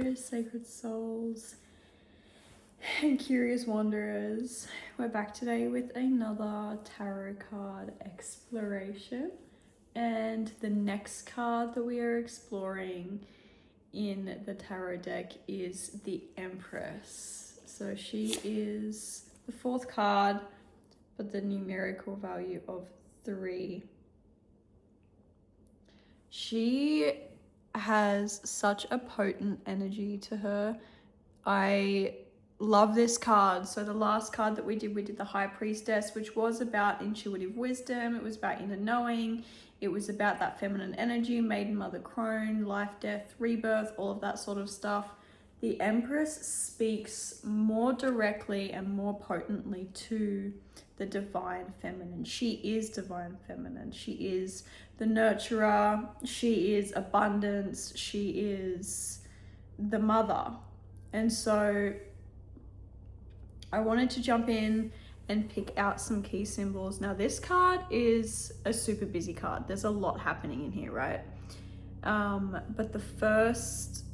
Hello, sacred souls and curious wanderers. We're back today with another tarot card exploration. And the next card that we are exploring in the tarot deck is the Empress. So she is the fourth card, but the numerical value of 3. She has such a potent energy to her. I love this card. So the last card that we did the High Priestess, which was about intuitive wisdom. It was about inner knowing. It was about that feminine energy, maiden, mother, crone, life, death, rebirth, all of that sort of stuff. The Empress speaks more directly and more potently to the divine feminine. She is divine feminine. She is the nurturer. She is abundance. She is the mother. And so I wanted to jump in and pick out some key symbols. Now this card is a super busy card. There's a lot happening in here, right? But the first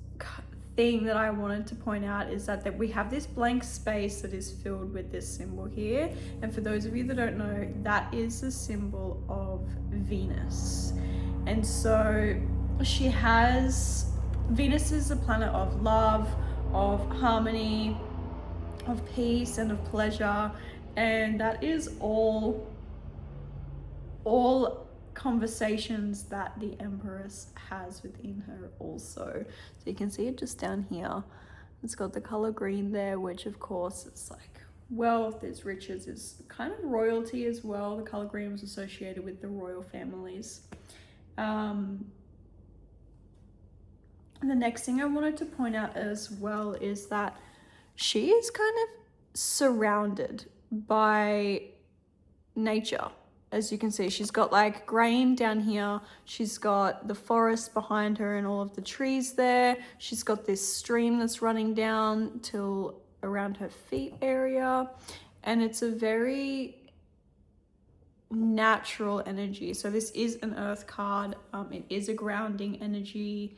thing that I wanted to point out is that we have this blank space that is filled with this symbol here. And for those of you that don't know, that is the symbol of Venus. And so Venus is a planet of love, of harmony, of peace, and of pleasure. And that is all conversations that the Empress has within her also. So you can see it just down here. It's got the color green there, which of course it's like wealth, it's riches, it's kind of royalty as well. The color green was associated with the royal families. And the next thing I wanted to point out as well is that she is kind of surrounded by nature. As you can see, she's got like grain down here. She's got the forest behind her and all of the trees there. She's got this stream that's running down till around her feet area. And it's a very natural energy. So this is an earth card. It is a grounding energy.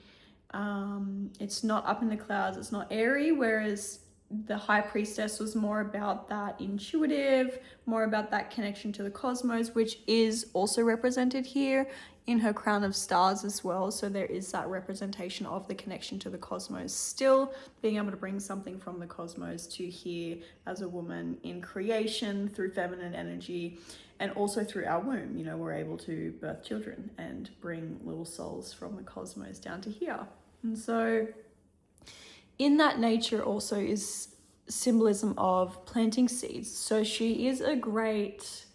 It's not up in the clouds. It's not airy, whereas the High Priestess was more about that intuitive, more about that connection to the cosmos, which is also represented here in her crown of stars as well. So there is that representation of the connection to the cosmos, still being able to bring something from the cosmos to here as a woman in creation through feminine energy, and also through our womb. You know, we're able to birth children and bring little souls from the cosmos down to here. And so in that nature also is symbolism of planting seeds. So she is a great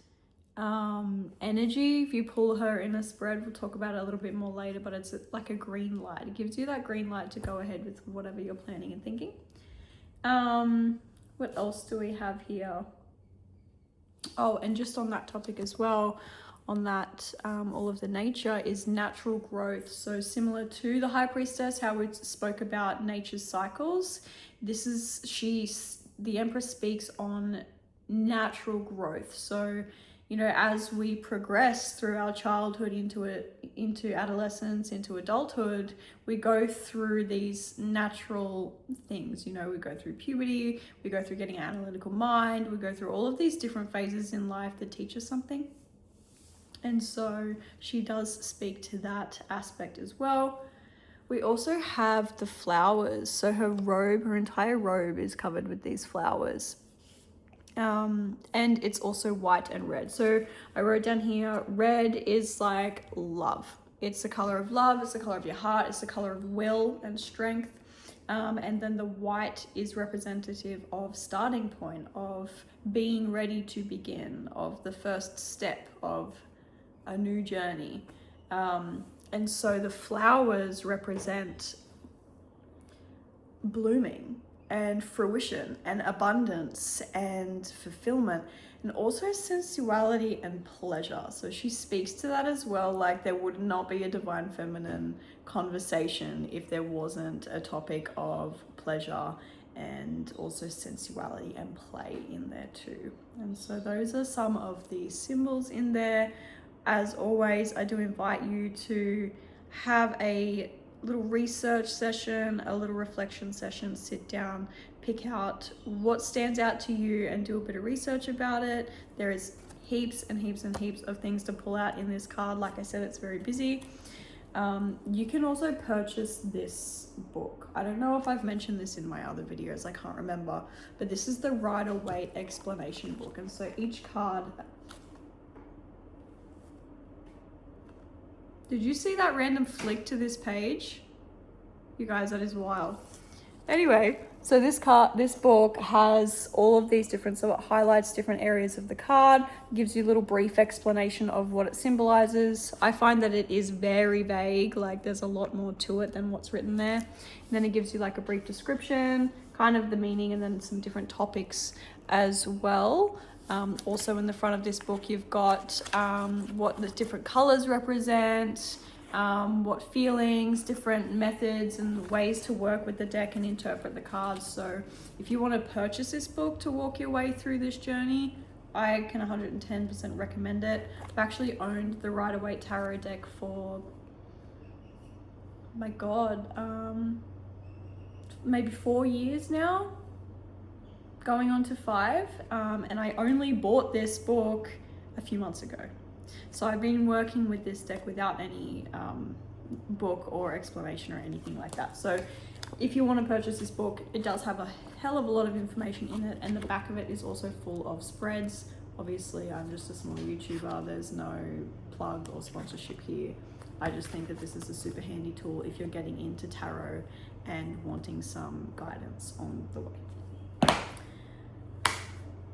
energy. If you pull her in a spread, we'll talk about it a little bit more later, but it's like a green light. It gives you that green light to go ahead with whatever you're planning and thinking. What else do we have here? Oh, and just on that topic as well, on that all of the nature is natural growth. So similar to the High Priestess, how we spoke about nature's cycles, the Empress speaks on natural growth. So, you know, as we progress through our childhood into adolescence, into adulthood, we go through these natural things. You know, we go through puberty, we go through getting an analytical mind, we go through all of these different phases in life that teach us something. And so she does speak to that aspect as well. We also have the flowers. So her entire robe is covered with these flowers. And it's also white and red. So I wrote down here, red is like love. It's the color of love, it's the color of your heart, it's the color of will and strength. And then the white is representative of starting point, of being ready to begin, of the first step of a new journey. And so the flowers represent blooming and fruition and abundance and fulfillment, and also sensuality and pleasure. So she speaks to that as well. Like, there would not be a divine feminine conversation if there wasn't a topic of pleasure and also sensuality and play in there too. And so those are some of the symbols in there. As always, I do invite you to have a little research session, a little reflection session. Sit down, pick out what stands out to you and do a bit of research about it. There is heaps and heaps and heaps of things to pull out in this card. Like I said, it's very busy. You can also purchase this book. I don't know if I've mentioned this in my other videos, I can't remember, but this is the Rider-Waite explanation book. And so each card... Did you see that random flick to this page? You guys, that is wild. Anyway, so this book has all of these different, so it highlights different areas of the card, gives you a little brief explanation of what it symbolizes. I find that it is very vague, like there's a lot more to it than what's written there. And then it gives you like a brief description, kind of the meaning, and then some different topics as well. Also in the front of this book, you've got what the different colors represent, what feelings, different methods and ways to work with the deck and interpret the cards. So if you want to purchase this book to walk your way through this journey, I can 110% recommend it. I've actually owned the Rider-Waite Tarot deck for, my God, maybe 4 years now, going on to 5. And I only bought this book a few months ago. So I've been working with this deck without any book or explanation or anything like that. So if you want to purchase this book, it does have a hell of a lot of information in it, and the back of it is also full of spreads. Obviously, I'm just a small YouTuber. There's no plug or sponsorship here. I just think that this is a super handy tool if you're getting into tarot and wanting some guidance on the way.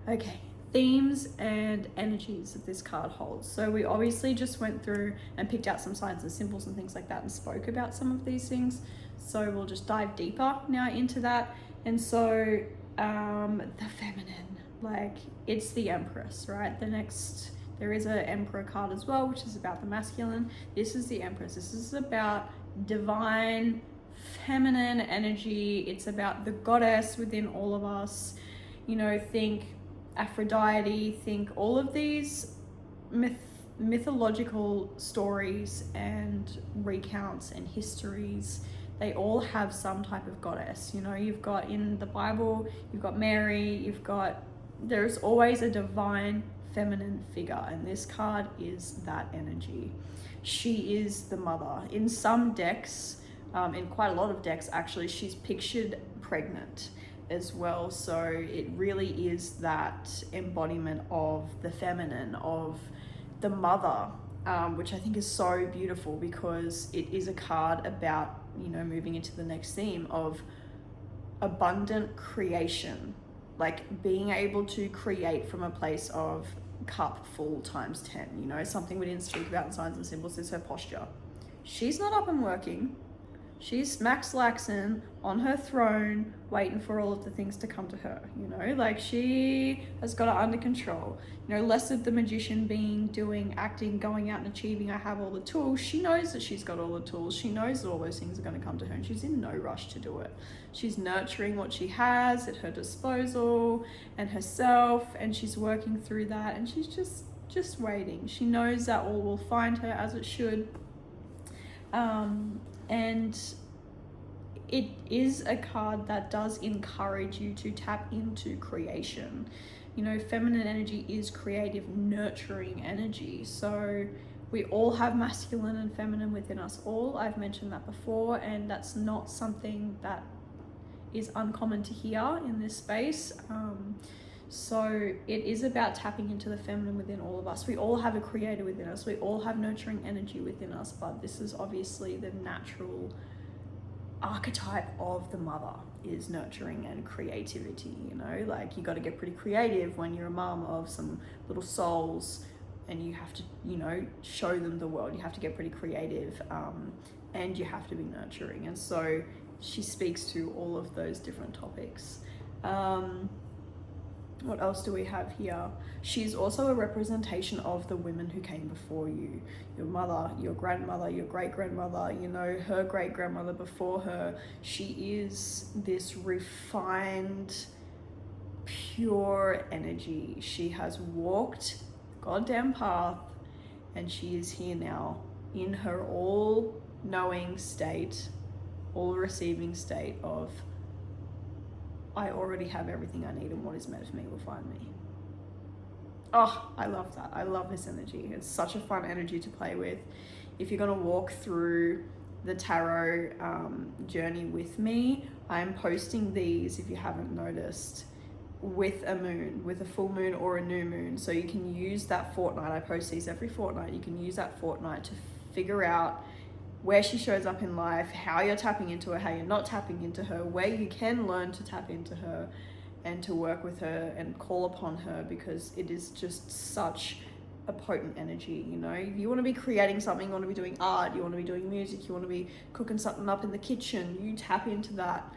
Okay, themes and energies that this card holds. So we obviously just went through and picked out some signs and symbols and things like that and spoke about some of these things. So we'll just dive deeper now into that. And so the feminine, like it's the Empress, right? There is an Emperor card as well, which is about the masculine. This is the Empress. This is about divine feminine energy. It's about the goddess within all of us. You know, think Aphrodite, think all of these mythological stories and recounts and histories. They all have some type of goddess. You know, you've got in the Bible, you've got Mary, there's always a divine feminine figure, and this card is that energy. She is the mother. In some decks, in quite a lot of decks actually, she's pictured pregnant as well. So it really is that embodiment of the feminine, of the mother, which I think is so beautiful, because it is a card about, you know, moving into the next theme of abundant creation, like being able to create from a place of cup full times 10. You know, something we didn't speak about in signs and symbols is her posture. She's not up and working. She's max laxing on her throne, waiting for all of the things to come to her, you know, like she has got it under control. You know, less of the magician being, doing, acting, going out and achieving, I have all the tools. She knows that she's got all the tools. She knows that all those things are going to come to her, and she's in no rush to do it. She's nurturing what she has at her disposal and herself, and she's working through that, and she's just waiting. She knows that all will find her as it should. And it is a card that does encourage you to tap into creation. You know, feminine energy is creative, nurturing energy. So we all have masculine and feminine within us all. I've mentioned that before, and that's not something that is uncommon to hear in this space. So it is about tapping into the feminine within all of us. We all have a creator within us. We all have nurturing energy within us, but this is obviously the natural archetype of the mother, is nurturing and creativity. You know, like you got to get pretty creative when you're a mom of some little souls, and you have to, you know, show them the world. You have to get pretty creative, and you have to be nurturing. And so she speaks to all of those different topics. What else do we have here? She's also a representation of the women who came before you. Your mother, your grandmother, your great-grandmother, you know, her great-grandmother before her. She is this refined, pure energy. She has walked the goddamn path, and she is here now in her all-knowing state all receiving state of, I already have everything I need and what is meant for me will find me. Oh, I love that. I love this energy. It's such a fun energy to play with. If you're going to walk through the tarot journey with me, I'm posting these, if you haven't noticed, with a moon, with a full moon or a new moon. So you can use that fortnight. I post these every fortnight. You can use that fortnight to figure out where she shows up in life, how you're tapping into her, how you're not tapping into her, where you can learn to tap into her and to work with her and call upon her, because it is just such a potent energy. You know, you want to be creating something, you want to be doing art, you want to be doing music, you want to be cooking something up in the kitchen, you tap into that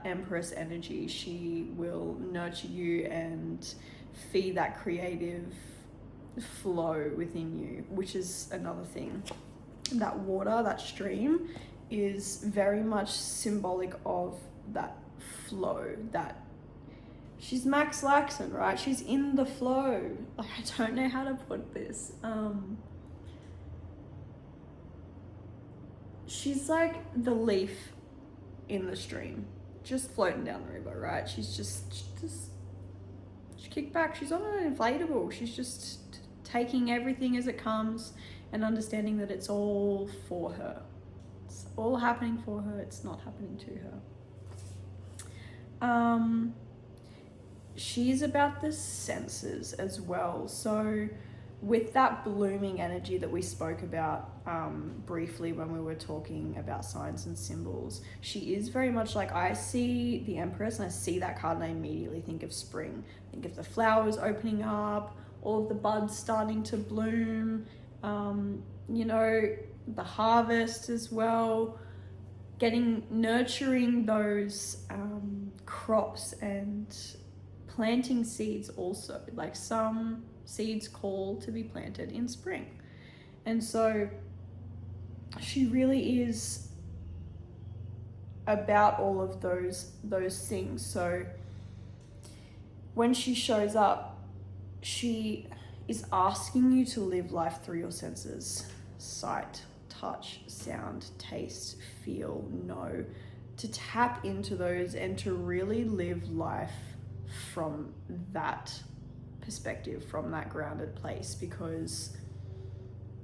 Empress energy. She will nurture you and feed that creative flow within you, which is another thing. That water, that stream, is very much symbolic of that flow, that she's Max Laxon, right? She's in the flow. Like, I don't know how to put this. She's like the leaf in the stream, just floating down the river, right? She's just she kicked back. She's on an inflatable. She's just taking everything as it comes and understanding that it's all for her. It's all happening for her. It's not happening to her. She's about the senses as well. So with that blooming energy that we spoke about briefly when we were talking about signs and symbols, she is very much like, I see the Empress and I see that card and I immediately think of spring. Think of the flowers opening up, all of the buds starting to bloom, you know, the harvest as well, nurturing those crops and planting seeds also. Like, some seeds call to be planted in spring. And so she really is about all of those things. So when she shows up, she is asking you to live life through your senses: sight, touch, sound, taste, feel, know, to tap into those and to really live life from that perspective, from that grounded place. Because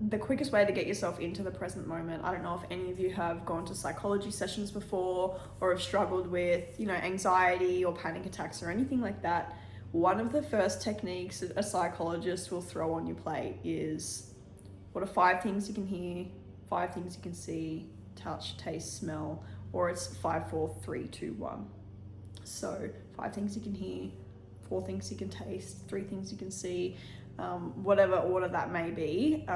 the quickest way to get yourself into the present moment, I don't know if any of you have gone to psychology sessions before or have struggled with, you know, anxiety or panic attacks or anything like that. One of the first techniques a psychologist will throw on your plate is, what are 5 things you can hear, 5 things you can see, touch, taste, smell, or it's 5, 4, 3, 2, 1. So 5 things you can hear, 4 things you can taste, 3 things you can see, whatever order that may be.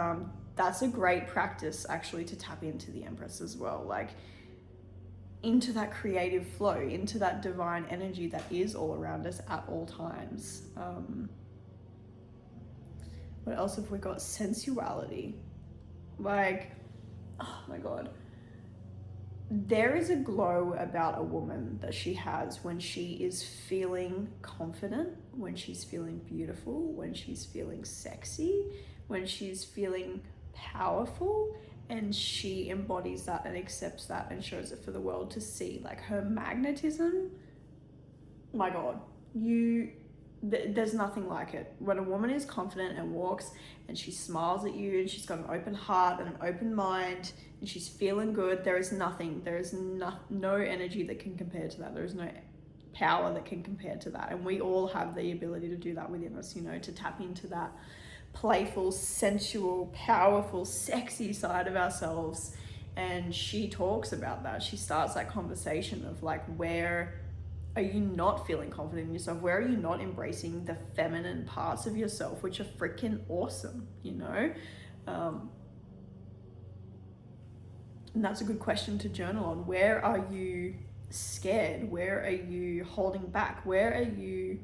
That's a great practice actually to tap into the Empress as well, like into that creative flow, into that divine energy that is all around us at all times. What else have we got? Sensuality. Like, oh my God. There is a glow about a woman that she has when she is feeling confident, when she's feeling beautiful, when she's feeling sexy, when she's feeling powerful, and she embodies that and accepts that and shows it for the world to see. Like, her magnetism, my God, there's nothing like it. When a woman is confident and walks and she smiles at you and she's got an open heart and an open mind and she's feeling good, there is no energy that can compare to that. There is no power that can compare to that. And we all have the ability to do that within us, you know, to tap into that playful, sensual, powerful, sexy side of ourselves. And she talks about that. She starts that conversation of like, where are you not feeling confident in yourself? Where are you not embracing the feminine parts of yourself, which are freaking awesome, you know? And that's a good question to journal on. Where are you scared? Where are you holding back? Where are you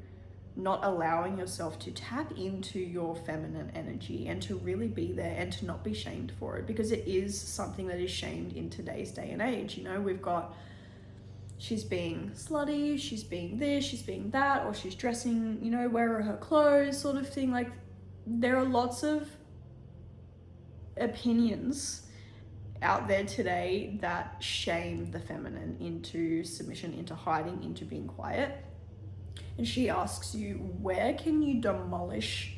not allowing yourself to tap into your feminine energy and to really be there and to not be shamed for it? Because it is something that is shamed in today's day and age. You know, we've got, she's being slutty, she's being this, she's being that, or she's dressing, you know, where are her clothes, sort of thing. Like, there are lots of opinions out there today that shame the feminine into submission, into hiding, into being quiet. And she asks you, where can you demolish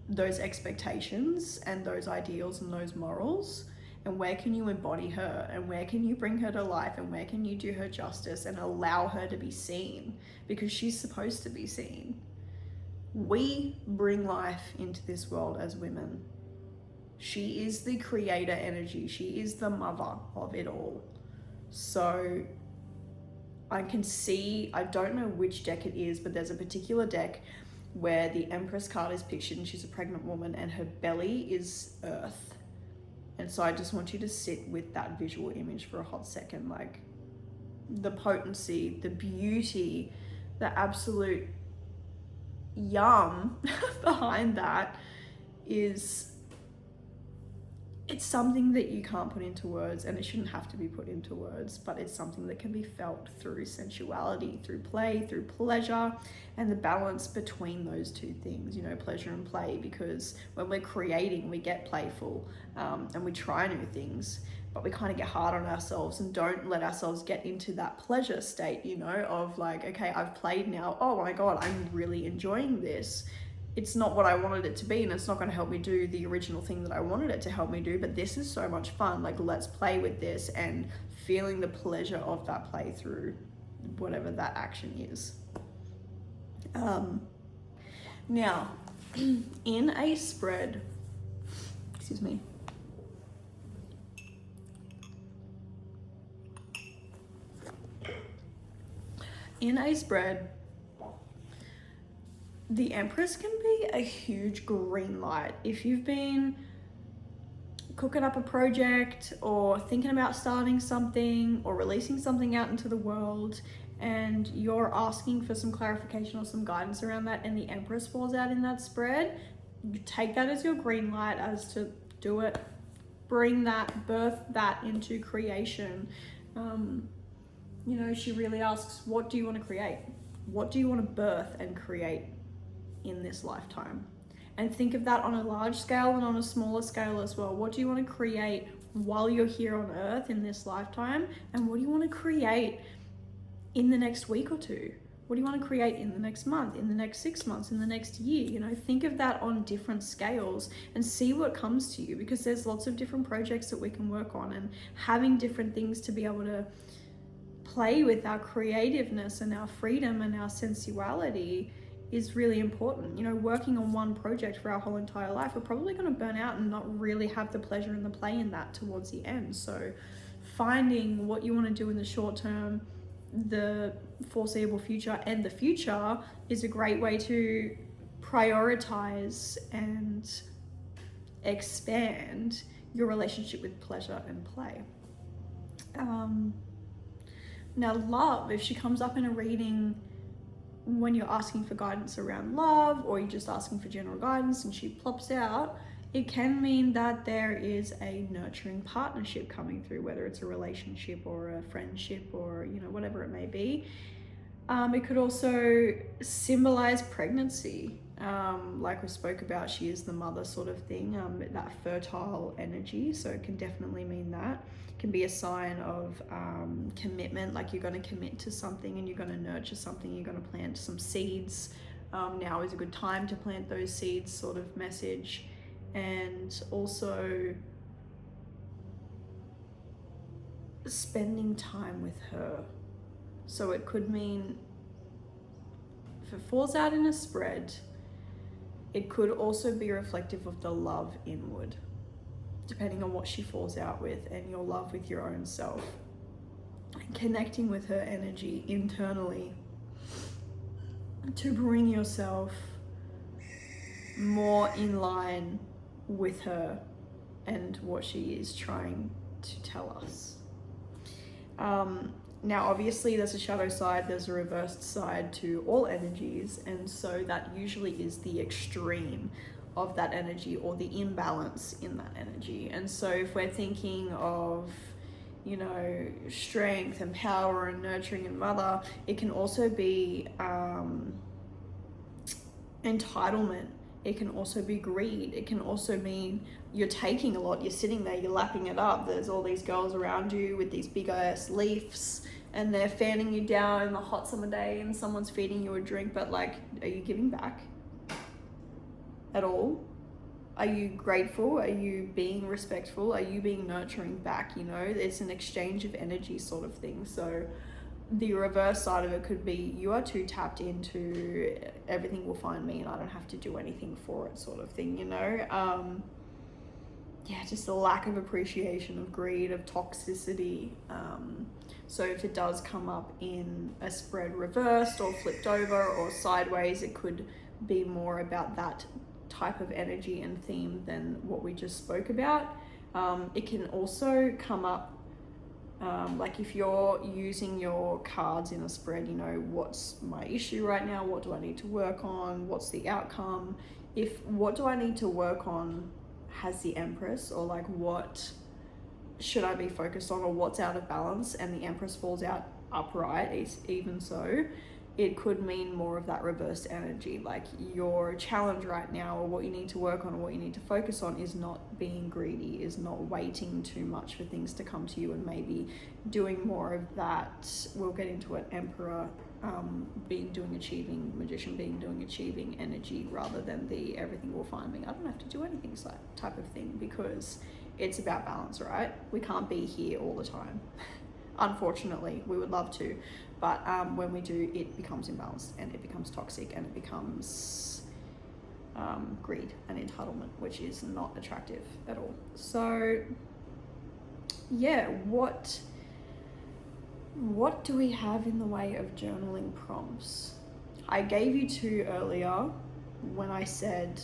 those expectations and those ideals and those morals? And where can you embody her? And where can you bring her to life? And where can you do her justice and allow her to be seen? Because she's supposed to be seen. We bring life into this world as women. She is the creator energy. She is the mother of it all. So I can see, I don't know which deck it is, but there's a particular deck where the Empress card is pictured and she's a pregnant woman and her belly is earth. And so I just want you to sit with that visual image for a hot second. Like, the potency, the beauty, the absolute yum behind that is, it's something that you can't put into words, and it shouldn't have to be put into words, but it's something that can be felt through sensuality, through play, through pleasure, and the balance between those two things, you know, pleasure and play. Because when we're creating, we get playful, and we try new things, but we kind of get hard on ourselves and don't let ourselves get into that pleasure state, you know, of like, okay, I've played now, oh my God, I'm really enjoying this. It's not what I wanted it to be, and it's not going to help me do the original thing that I wanted it to help me do, but this is so much fun. Like, let's play with this, and feeling the pleasure of that play through whatever that action is. Now, in a spread, excuse me, in a spread, the Empress can be a huge green light. If you've been cooking up a project or thinking about starting something or releasing something out into the world, and you're asking for some clarification or some guidance around that, and the Empress falls out in that spread, you take that as your green light as to do it, bring that, birth that into creation. You know, she really asks, what do you want to create? What do you want to birth and create in this lifetime? And think of that on a large scale and on a smaller scale as well. What do you want to create while you're here on earth in this lifetime? And what do you want to create in the next week or two? What do you want to create in the next month, in the next 6 months, in the next year? You know, think of that on different scales and see what comes to you, because there's lots of different projects that we can work on, and having different things to be able to play with our creativeness and our freedom and our sensuality is really important. You know, working on one project for our whole entire life, we're probably going to burn out and not really have the pleasure and the play in that towards the end. So finding what you want to do in the short term, the foreseeable future, and the future is a great way to prioritize and expand your relationship with pleasure and play. Now, love, if she comes up in a reading when you're asking for guidance around love, or you're just asking for general guidance and she plops out, it can mean that there is a nurturing partnership coming through, whether it's a relationship or a friendship or, you know, whatever it may be. It could also symbolize pregnancy. Like we spoke about, she is the mother sort of thing, that fertile energy. So it can definitely mean that. It can be a sign of commitment, like you're going to commit to something and you're going to nurture something, you're going to plant some seeds. Now is a good time to plant those seeds sort of message. And also spending time with her. So it could mean, if it falls out in a spread, it could also be reflective of the love inward, depending on what she falls out with, and your love with your own self. And connecting with her energy internally to bring yourself more in line with her and what she is trying to tell us. Now, obviously, there's a shadow side, there's a reversed side to all energies, and so that usually is the extreme of that energy, or the imbalance in that energy. And so if we're thinking of, you know, strength and power and nurturing and mother, it can also be entitlement It can also be greed. It can also mean you're taking a lot. You're sitting there, you're lapping it up. There's all these girls around you with these big ass leaves, and they're fanning you down in the hot summer day, and someone's feeding you a drink, but like, are you giving back at all? Are you grateful? Are you being respectful? Are you being nurturing back? You know, it's an exchange of energy sort of thing. So the reverse side of it could be you are too tapped into everything will find me and I don't have to do anything for it sort of thing, you know? Yeah, just a lack of appreciation, of greed, of toxicity. So if it does come up in a spread reversed or flipped over or sideways, it could be more about that type of energy and theme than what we just spoke about. It can also come up like if you're using your cards in a spread, you know, what's my issue right now? What do I need to work on? What's the outcome? If what do I need to work on has the Empress, or like what should I be focused on, or what's out of balance, and the Empress falls out upright, even so, it could mean more of that reversed energy. Like your challenge right now, or what you need to work on, or what you need to focus on, is not being greedy, is not waiting too much for things to come to you, and maybe doing more of that. We'll get into it. Emperor being doing achieving, Magician being doing achieving energy, rather than the everything will find me, I don't have to do anything type of thing, because it's about balance, right? We can't be here all the time. Unfortunately, we would love to, but when we do, it becomes imbalanced and it becomes toxic and it becomes greed and entitlement, which is not attractive at all. So yeah, what do we have in the way of journaling prompts? I gave you 2 earlier when I said,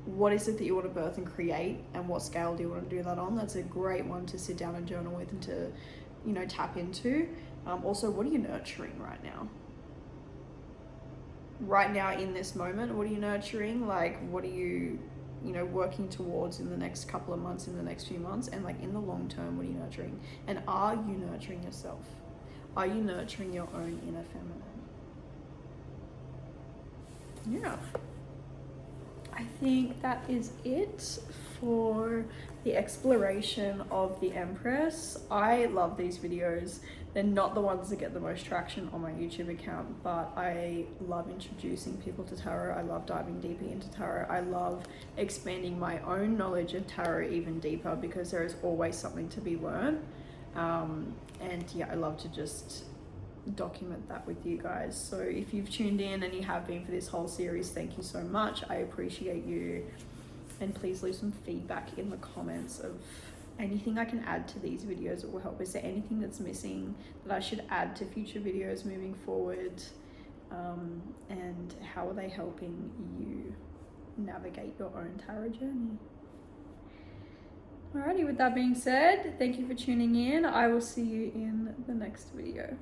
what is it that you want to birth and create, and what scale do you want to do that on? That's a great one to sit down and journal with and to, you know, tap into. Also, what are you nurturing right now? Right now in this moment, what are you nurturing? Like, what are you know, working towards in the next couple of months, in the next few months? And like in the long term, what are you nurturing? And are you nurturing yourself? Are you nurturing your own inner feminine? Yeah. I think that is it for the exploration of the Empress. I love these videos. They're not the ones that get the most traction on my YouTube account, but I love introducing people to tarot. I love diving deeper into tarot. I love expanding my own knowledge of tarot even deeper, because there is always something to be learned. And yeah, I love to just document that with you guys. So if you've tuned in, and you have been for this whole series, thank you so much. I appreciate you, and please leave some feedback in the comments of anything I can add to these videos that will help. Is there anything that's missing that I should add to future videos moving forward, and how are they helping you navigate your own tarot journey? Alrighty, with that being said, thank you for tuning in. I will see you in the next video.